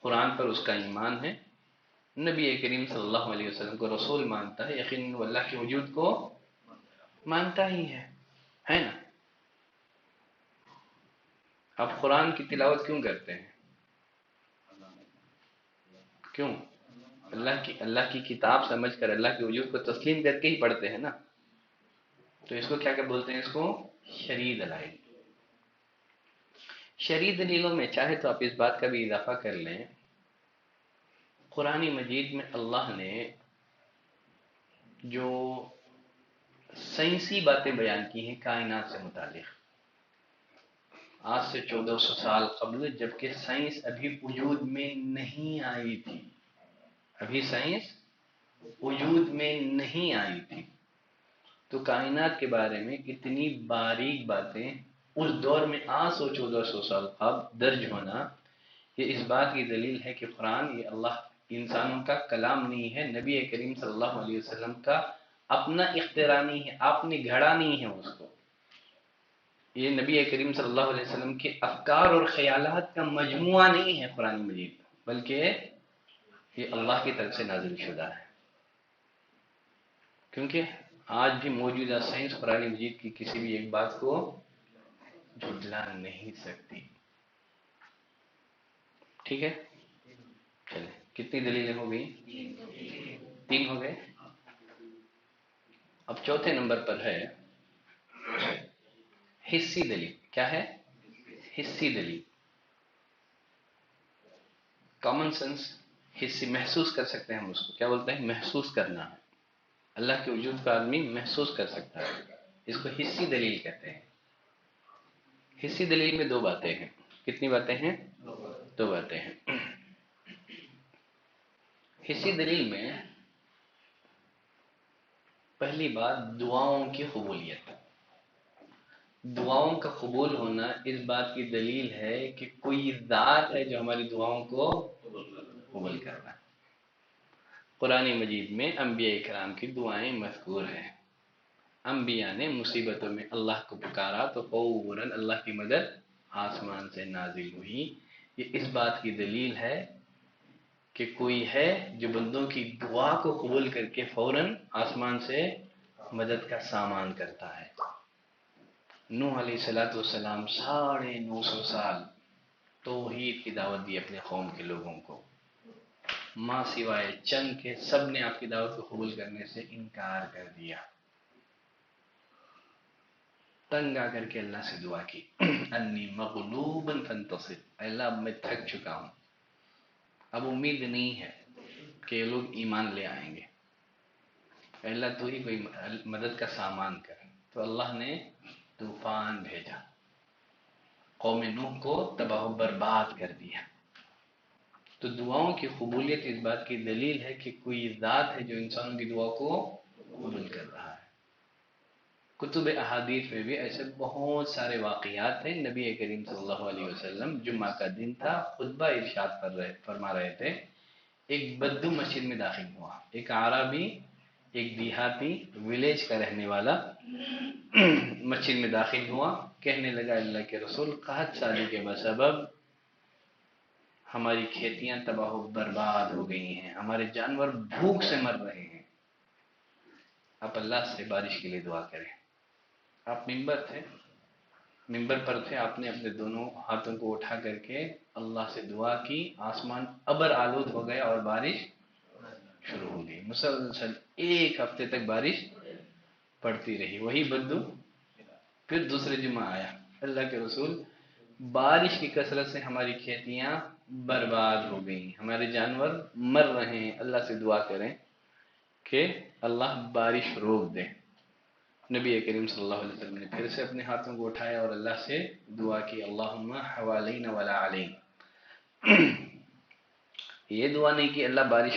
قرآن پر اس کا ایمان ہے، نبی کریم صلی اللہ علیہ وسلم کو رسول مانتا ہے، یقیناً وہ اللہ کے وجود کو مانتا ہی ہے نا؟ آپ قرآن کی تلاوت کیوں کرتے ہیں؟ کیوں؟ اللہ کی کتاب سمجھ کر، اللہ کے وجود کو تسلیم کر کے ہی پڑھتے ہیں نا؟ تو اس کو کیا بولتے ہیں؟ اس کو شرعی دلائل۔ شرعی دلیلوں میں چاہے تو آپ اس بات کا بھی اضافہ کر لیں، قرآن مجید میں اللہ نے جو سائنسی باتیں بیان کی ہیں کائنات سے متعلق، آج سے 1400 سال قبل، جبکہ سائنس ابھی وجود میں نہیں آئی تھی، ابھی سائنس وجود میں نہیں آئی تھی، تو کائنات کے بارے میں اتنی باریک باتیں اس دور میں 1400 سال قبل درج ہونا، یہ اس بات کی دلیل ہے کہ قرآن یہ اللہ انسانوں کا کلام نہیں ہے، نبی کریم صلی اللہ علیہ وسلم کا اپنا اختراع نہیں ہے، آپ نے گھڑا نہیں ہے اس کو، یہ نبی کریم صلی اللہ علیہ وسلم کے افکار اور خیالات کا مجموعہ نہیں ہے قرآن مجید، بلکہ یہ اللہ کی طرف سے نازل شدہ ہے۔ کیونکہ آج بھی موجودہ سائنس قرآن مجید کی کسی بھی ایک بات کو جھٹلا نہیں سکتی۔ ٹھیک ہے؟ چلے، کتنی دلیلیں ہو گئی؟ 3 ہو گئے۔ اب چوتھے نمبر پر ہے حصی دلیل۔ کیا ہے؟ حصی دلیل۔ کامن سینس، حصی، محسوس کر سکتے ہیں ہم اس کو، کیا بولتے ہیں؟ محسوس کرنا ہے۔ اللہ کے وجود کا آدمی محسوس کر سکتا ہے، اس کو حصی دلیل کہتے ہیں۔ حصی دلیل میں 2 باتیں ہیں۔ کتنی باتیں ہیں؟ 2 باتیں ہیں۔ حصی دلیل میں پہلی بات دعاؤں کی قبولیت۔ دعاؤں کا قبول ہونا اس بات کی دلیل ہے کہ کوئی ذات ہے جو ہماری دعاؤں کو قبول کرنا ہے۔ قرآن مجید میں انبیاء کرام کی دعائیں مذکور ہیں، انبیاء نے مصیبتوں میں اللہ کو پکارا تو فوراً اللہ کی مدد آسمان سے نازل ہوئی۔ یہ اس بات کی دلیل ہے کہ کوئی ہے جو بندوں کی دعا کو قبول کر کے فوراً آسمان سے مدد کا سامان کرتا ہے۔ نوح علیہ السلام 950 سال توحید کی دعوت دی اپنے قوم کے لوگوں کو، ماں سوائے چند کے سب نے آپ کی دعوت کو قبول کرنے سے انکار کر دیا۔ تنگ آ کر کے اللہ سے دعا کی، انی مغلوب فانتصر، اے اللہ اب میں تھک چکا ہوں، اب امید نہیں ہے کہ یہ لوگ ایمان لے آئیں گے، اے اللہ تو ہی کوئی مدد کا سامان کر۔ تو اللہ نے طوفان بھیجا، قوم نوح کو تباہ و برباد کر دیا۔ تو دعاؤں کی قبولیت اس بات کی دلیل ہے کہ کوئی ذات ہے جو انسانوں کی دعا کو قبول کر رہا ہے۔ کتب احادیث میں بھی ایسے بہت سارے واقعات ہیں۔ نبی کریم صلی اللہ علیہ وسلم جمعہ کا دن تھا، خطبہ ارشاد فرما رہے تھے، ایک بدو مسجد میں داخل ہوا، ایک عربی، ایک دیہاتی ولیج کا رہنے والا مسجد میں داخل ہوا، کہنے لگا اللہ کے رسول، قحط سالی کے بسبب ہماری کھیتیاں تباہ و برباد ہو گئی ہیں، ہمارے جانور بھوک سے مر رہے ہیں، آپ اللہ سے بارش کے لیے دعا کریں۔ آپ ممبر پر تھے، آپ نے اپنے دونوں ہاتھوں کو اٹھا کر کے اللہ سے دعا کی، آسمان ابر آلود ہو گیا اور بارش شروع ہو گئی، مسلسل 1 ہفتے تک بارش پڑتی رہی۔ وہی بدو پھر دوسرے جمعہ آیا، اللہ کے رسول بارش کی کثرت سے ہماری کھیتیاں برباد ہو گئی، ہمارے جانور مر رہے ہیں، اللہ سے دعا کریں کہ اللہ بارش روک دے۔ نبی کریم صلی اللہ علیہ وسلم نے پھر سے اپنے ہاتھوں کو اٹھایا اور اللہ سے دعا کی، اللہم حوالینا ولا علینا۔ یہ دعا نہیں کہ اللہ بارش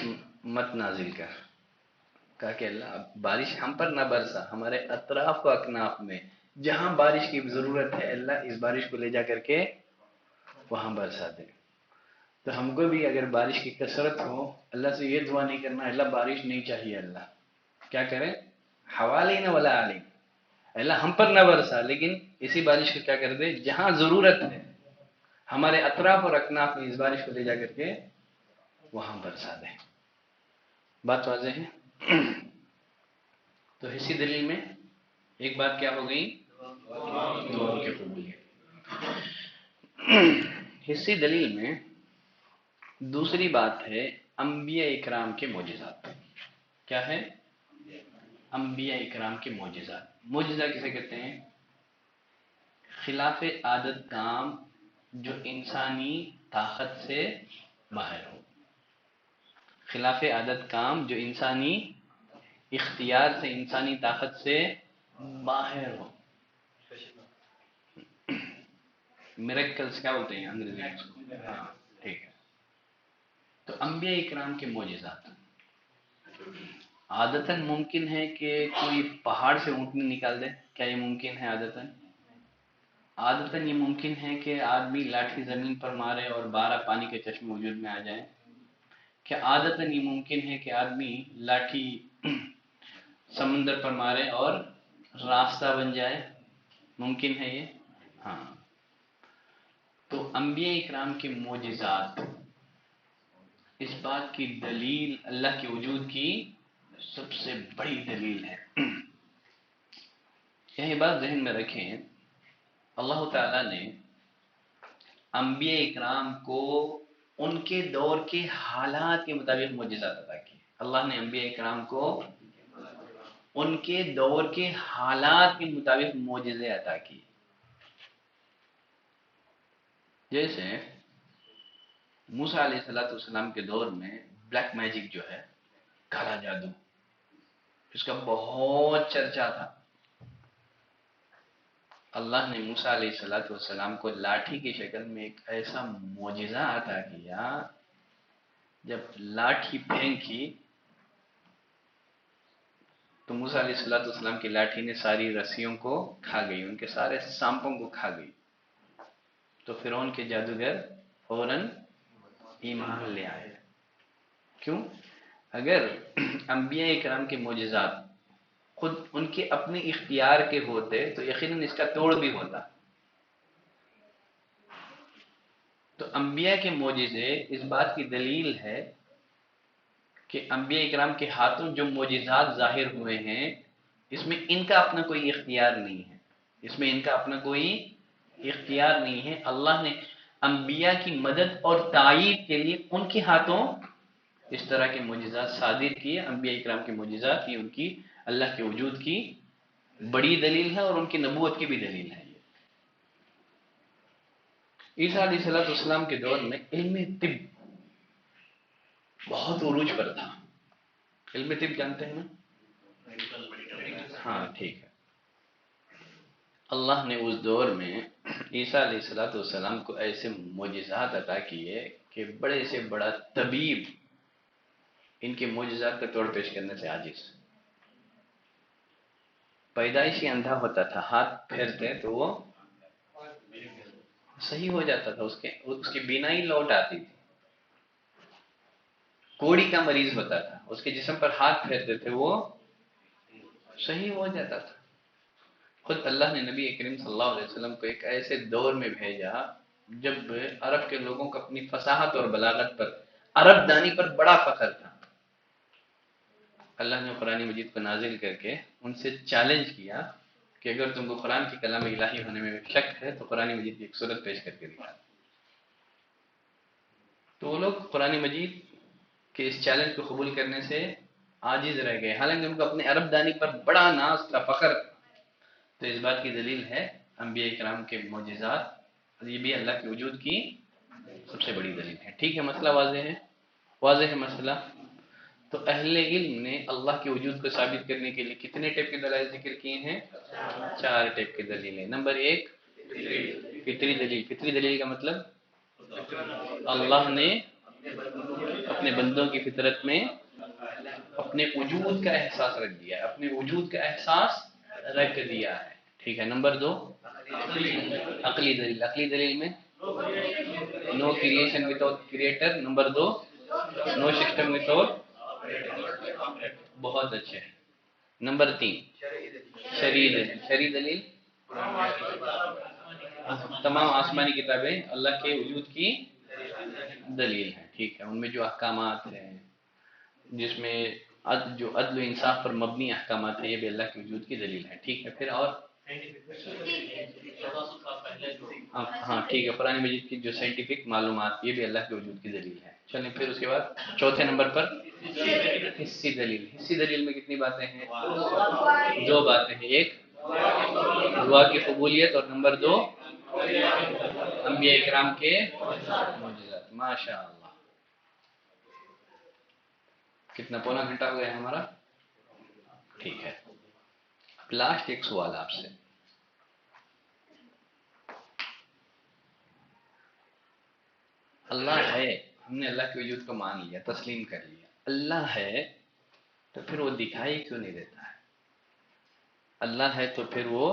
مت نازل کر، کہا کہ اللہ بارش ہم پر نہ برسا، ہمارے اطراف و اکناف میں جہاں بارش کی ضرورت ہے اللہ اس بارش کو لے جا کر کے وہاں برسا دے۔ تو ہم کو بھی اگر بارش کی کثرت ہو، اللہ سے یہ دعا نہیں کرنا اللہ بارش نہیں چاہیے، اللہ کیا کریں، حوالینا ولا علینا، اللہ ہم پر نہ برسا لیکن اسی بارش کو کیا کر دے، جہاں ضرورت ہے ہمارے اطراف اور اکناف میں اس بارش کو لے جا کر کے وہاں برسا دے۔ بات واضح ہے؟ تو اسی دلیل میں ایک بات کیا ہو گئی، دعاؤں کی قبولیت۔ اسی دلیل میں دوسری بات ہے انبیاء اکرام کے معجزات۔ کیا ہے؟ انبیاء اکرام کے معجزات۔ معجزہ کسے کہتے ہیں؟ خلاف عادت کام جو انسانی طاقت سے باہر ہو، خلاف عادت کام جو انسانی اختیار سے، انسانی طاقت سے باہر ہو۔ میریکلز کیا ہوتے ہیں انگریزی میں؟ ہاں ٹھیک ہے۔ تو انبیاء اکرام کے معجزات، عادتاً ممکن ہے کہ کوئی پہاڑ سے اونٹنی نکال دے، کیا یہ ممکن ہے عادتاً؟ عادتاً یہ ممکن ہے کہ آدمی لاٹھی زمین پر مارے اور 12 پانی کے چشمے وجود میں آ جائیں؟ کیا عادتاً یہ ممکن ہے کہ آدمی لاٹھی سمندر پر مارے اور راستہ بن جائے؟ ممکن ہے یہ؟ ہاں۔ تو انبیاء اکرام کے معجزات اس بات کی دلیل، اللہ کے وجود کی سب سے بڑی دلیل ہے۔ یہی بات ذہن میں رکھیں، اللہ تعالیٰ نے انبیاء اکرام کو ان کے دور کے حالات کے مطابق معجزات عطا کیے۔ اللہ نے انبیاء اکرام کو ان کے دور کے حالات کے مطابق معجزے عطا کیے۔ جیسے موسیٰ علیہ السلام کے دور میں بلیک میجک جو ہے، کالا جادو، اس کا بہت چرچا تھا۔ اللہ نے موسیٰ علیہ السلام کو لاٹھی کی شکل میں ایک ایسا معجزہ عطا کیا، جب لاٹھی پھینکی تو موسیٰ علیہ السلام کی لاٹھی نے ساری رسیوں کو کھا گئی، ان کے سارے سانپوں کو کھا گئی۔ تو فرعون کے جادوگر فوراً ایمان لے آئے۔ کیوں؟ اگر انبیاء اکرام کے معجزات خود ان کے اپنے اختیار کے ہوتے تو یقیناً اس کا توڑ بھی ہوتا۔ تو انبیاء کے معجزے اس بات کی دلیل ہے کہ انبیاء اکرام کے ہاتھوں جو معجزات ظاہر ہوئے ہیں اس میں ان کا اپنا کوئی اختیار نہیں ہے، اس میں ان کا اپنا کوئی اختیار نہیں ہے۔ اللہ نے انبیاء کی مدد اور تائید کے لیے ان کے ہاتھوں اس طرح کے معجزات صادر کیے۔ انبیاء کرام کے معجزات یہ ان کی اللہ کے وجود کی بڑی دلیل ہے اور ان کی نبوت کی بھی دلیل ہے۔ عیسیٰ علیہ السلام کے دور میں علم طب بہت عروج پر تھا۔ علم طب جانتے ہیں نا؟ ہاں ٹھیک ہے۔ اللہ نے اس دور میں عیسیٰ علیہ السلام کو ایسے معجزات عطا کیے کہ بڑے سے بڑا طبیب ان کے معجزات کا توڑ پیش کرنے سے عاجز۔ پیدائشی اندھا ہوتا تھا، ہاتھ پھیرتے تو وہ صحیح ہو جاتا تھا، اس کی بینائی لوٹ آتی تھی۔ کوڑی کا مریض ہوتا تھا، اس کے جسم پر ہاتھ پھیرتے تھے وہ صحیح ہو جاتا تھا۔ خود اللہ نے نبی کریم صلی اللہ علیہ وسلم کو ایک ایسے دور میں بھیجا جب عرب کے لوگوں کو اپنی فصاحت اور بلاغت پر، عرب دانی پر بڑا فخر تھا۔ اللہ نے قرآن مجید کو نازل کر کے ان سے چیلنج کیا کہ اگر تم کو قرآن کی کلام الہی ہونے میں شک ہے تو قرآن مجید کی ایک صورت پیش کر کے دکھا۔ تو وہ لوگ قرآن مجید کے اس چیلنج کو قبول کرنے سے عاجز رہ گئے، حالانکہ ان کو اپنے عرب دانی پر بڑا ناز تھا، فخر۔ تو اس بات کی دلیل ہے انبیاء کرام کے معجزات، یہ بھی اللہ کے وجود کی سب سے بڑی دلیل ہے۔ ٹھیک ہے، مسئلہ واضح ہے؟ واضح ہے مسئلہ؟ تو اہل علم نے اللہ کے وجود کو ثابت کرنے کے لیے کتنے ٹیپ کے دلائل ذکر کیے ہیں؟ 4 ٹیپ کے دلیلیں۔ نمبر 1 فطری دلیل۔ فطری دلیل کا مطلب اللہ نے اپنے بندوں کی فطرت میں اپنے وجود کا احساس رکھ دیا ہے، اپنے وجود کا احساس رکھ دیا ہے۔ ٹھیک ہے۔ نمبر 2 عقلی دلیل۔ عقلی دلیل میں نو کریشن وداؤٹ کریٹر۔ نمبر 2 نو سسٹم وداؤٹ، بہت اچھے۔ نمبر 3 شرعی دلیل۔ شرعی دلیل تمام آسمانی کتابیں اللہ کے وجود کی دلیل ہیں۔ ٹھیک ہے، ان میں جو احکامات ہیں، جس میں جو عدل و انصاف پر مبنی احکامات ہیں، یہ بھی اللہ کے وجود کی دلیل ہے۔ ٹھیک ہے، پھر اور ہاں ٹھیک ہے، قرآن مجید کی جو سائنٹیفک معلومات، یہ بھی اللہ کے وجود کی دلیل ہے۔ چلیں پھر اس کے بعد چوتھے نمبر پر حصی دلیل۔ حصی دلیل میں کتنی باتیں ہیں؟ 2 باتیں ہیں۔ ایک دعا کی قبولیت، اور نمبر 2 انبیاء اکرام کے معجزات۔ ماشاء اللہ، کتنا پونا گھنٹہ ہو گیا ہمارا؟ ٹھیک ہے، لاسٹ ایک سوال آپ سے۔ اللہ ہے، ہم نے اللہ کے وجود کو مان لیا، تسلیم کر لیا، اللہ ہے، تو پھر وہ دکھائی کیوں نہیں دیتا ہے؟ اللہ ہے تو پھر وہ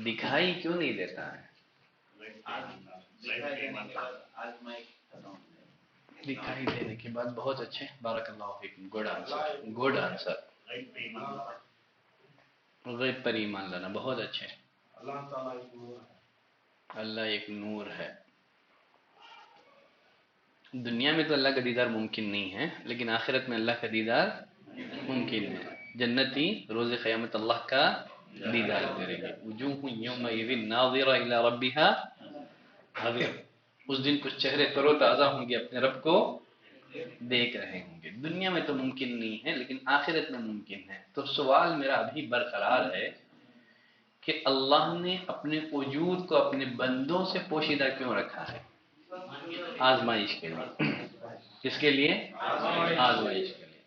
دکھائی کیوں نہیں دیتا ہے؟ دکھائی دینے کے بعد بہت اچھے، بارک اللہ فیکم، گڈ آنسر، گڈ آنسر۔ غیب پر ایمان لانا، بہت اچھے۔ اللہ ایک نور ہے۔ دنیا میں تو اللہ کا دیدار ممکن نہیں ہے، لیکن آخرت میں اللہ کا دیدار ممکن ہے۔ جنتی روز قیامت اللہ کا دیدار کریں گے۔ وجوہ یومئذ ناظرہ الی ربها ناظرہ، اس دن کچھ چہرے تر و تازہ ہوں گے، اپنے رب کو دیکھ رہے ہوں گے۔ دنیا میں تو ممکن نہیں ہے، لیکن آخرت میں ممکن ہے۔ تو سوال میرا ابھی برقرار ہے کہ اللہ نے اپنے وجود کو اپنے بندوں سے پوشیدہ کیوں رکھا ہے؟ آزمائش کے لیے۔ کس کے لیے؟ آزمائش کے لیے۔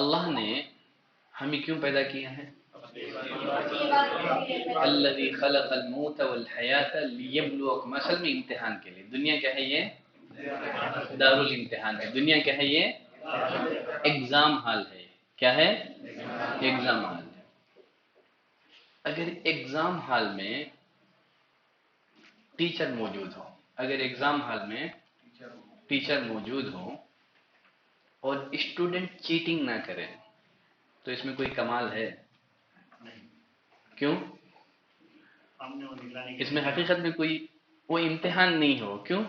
اللہ نے ہمیں کیوں پیدا کیا ہے؟ الذی خلق الموت والحیات لیبلوکم، اصل میں امتحان کے لیے۔ دنیا کیا ہے؟ یہ دار الامتحان ہے۔ دنیا کیا ہے؟ یہ ایگزام ہال ہے۔ کیا ہے؟ ایگزام ہال ہے۔ اگر ایگزام ہال میں ٹیچر موجود ہو، اگر ایگزام ہال میں ٹیچر موجود ہو اور اسٹوڈنٹ چیٹنگ نہ کرے تو اس میں کوئی کمال ہے؟ کیوں؟ اس میں حقیقت میں کوئی وہ امتحان نہیں ہو۔ کیوں؟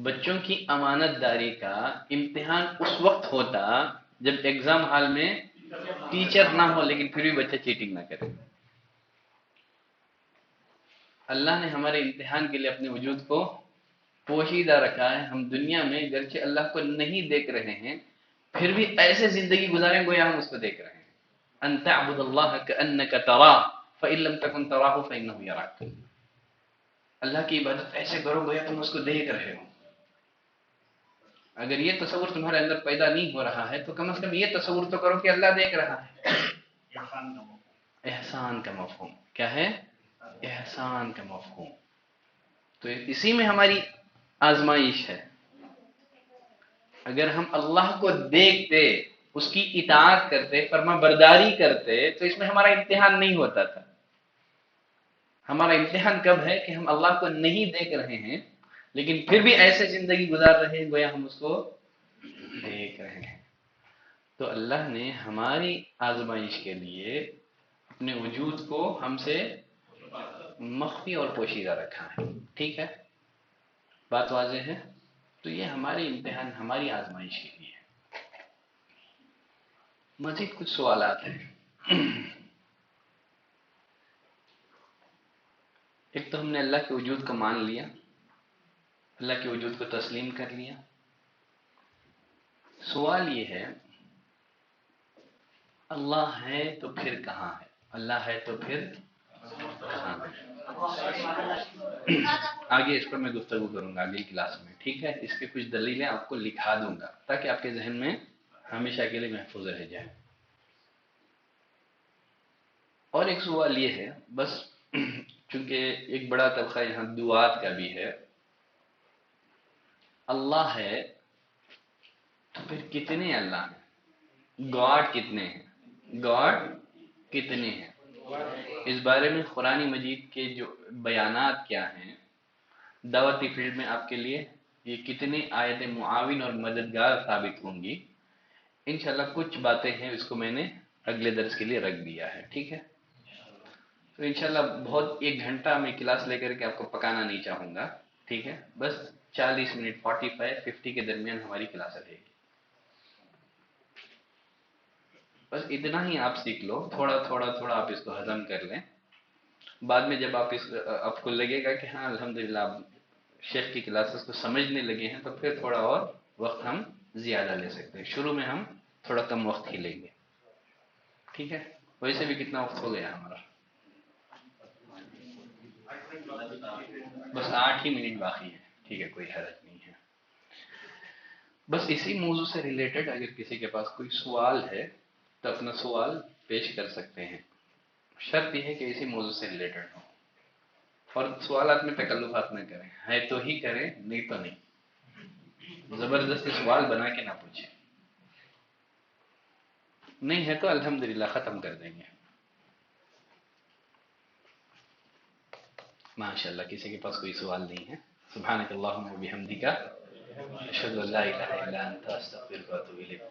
بچوں کی امانت داری کا امتحان اس وقت ہوتا جب ایگزام ہال میں ٹیچر نہ ہو لیکن پھر بھی بچہ چیٹنگ نہ کرے. اللہ نے ہمارے امتحان کے لیے اپنے وجود کو پوشیدہ رکھا ہے. ہم دنیا میں گرچہ اللہ کو نہیں دیکھ رہے ہیں پھر بھی ایسے زندگی گزاریں گویا ہم اس کو دیکھ رہے ہیں. ان تعبد اللہ کأنک تراہ فإن لم تکن تراہ فإنہ یراک. اللہ کی عبادت ایسے کرو گویا تم اس کو دیکھ رہے ہو. اگر یہ تصور تمہارے اندر پیدا نہیں ہو رہا ہے تو کم از کم یہ تصور تو کرو کہ اللہ دیکھ رہا ہے. احسان کا مفہوم کیا ہے؟ احسان کا مفہوم. تو اسی میں ہماری آزمائش ہے. اگر ہم اللہ کو دیکھتے، اس کی اطاعت کرتے، فرما برداری کرتے تو اس میں ہمارا امتحان نہیں ہوتا تھا. ہمارا امتحان کب ہے کہ ہم اللہ کو نہیں دیکھ رہے ہیں لیکن پھر بھی ایسے زندگی گزار رہے ہیں گویا ہم اس کو دیکھ رہے ہیں. تو اللہ نے ہماری آزمائش کے لیے اپنے وجود کو ہم سے مخفی اور پوشیدہ رکھا ہے. ٹھیک ہے، بات واضح ہے. تو یہ ہمارے امتحان، ہماری آزمائش کے لیے. مزید کچھ سوالات ہیں. ایک تو ہم نے اللہ کے وجود کو مان لیا، اللہ کے وجود کو تسلیم کر لیا. سوال یہ ہے اللہ ہے تو پھر کہاں ہے؟ اللہ ہے تو پھر کہاں ہے؟ آگے اس پر میں گفتگو کروں گا اگلی کلاس میں. ٹھیک ہے، اس کے کچھ دلیلیں آپ کو لکھا دوں گا تاکہ آپ کے ذہن میں ہمیشہ کے لیے محفوظ رہ جائے. اور ایک سوال یہ ہے، بس چونکہ ایک بڑا طبقہ یہاں دعات کا بھی ہے، اللہ ہے تو پھر کتنے اللہ ہیں؟ گاڈ کتنے ہیں؟ گاڈ کتنے ہیں؟ اس بارے میں قرآن مجید کے جو بیانات کیا ہیں دعوتی فیلڈ میں آپ کے لیے یہ کتنی آیتیں معاون اور مددگار ثابت ہوں گی. انشاءاللہ کچھ باتیں ہیں اس کو میں نے اگلے درس کے لیے رکھ دیا ہے. ٹھیک ہے، تو انشاءاللہ بہت 1 گھنٹہ میں کلاس لے کر کے آپ کو پکانا نہیں چاہوں گا. ٹھیک ہے، بس 40 منٹ 45-50 کے درمیان ہماری کلاس رہے گی. بس اتنا ہی آپ سیکھ لو، تھوڑا تھوڑا تھوڑا آپ اس کو ہضم کر لیں. بعد میں جب آپ کو لگے گا کہ ہاں الحمدللہ آپ شیخ کی کلاسز کو سمجھنے لگے ہیں تو پھر تھوڑا اور وقت ہم زیادہ لے سکتے ہیں. شروع میں ہم تھوڑا کم وقت ہی لیں گے. ٹھیک ہے، ویسے بھی کتنا وقت ہو گیا ہمارا؟ بس 8 ہی منٹ باقی ہے. ٹھیک ہے، کوئی حرج نہیں ہے. بس اسی موضوع سے ریلیٹڈ اگر کسی کے پاس کوئی سوال ہے تو اپنا سوال پیش کر سکتے ہیں. شرط یہ ہے کہ اسی موضوع سے ریلیٹڈ ہو اور سوالات میں تکلفات نہ کریں. ہے تو ہی کریں، نہیں تو نہیں. زبردستی سوال بنا کے نہ پوچھیں. نہیں ہے تو الحمدللہ ختم کر دیں گے. ماشاءاللہ کسی کے پاس کوئی سوال نہیں ہے. سبحانک اللہم و بحمدک اشہد ان لا الہ الا انت استغفرک و اتوب الیک.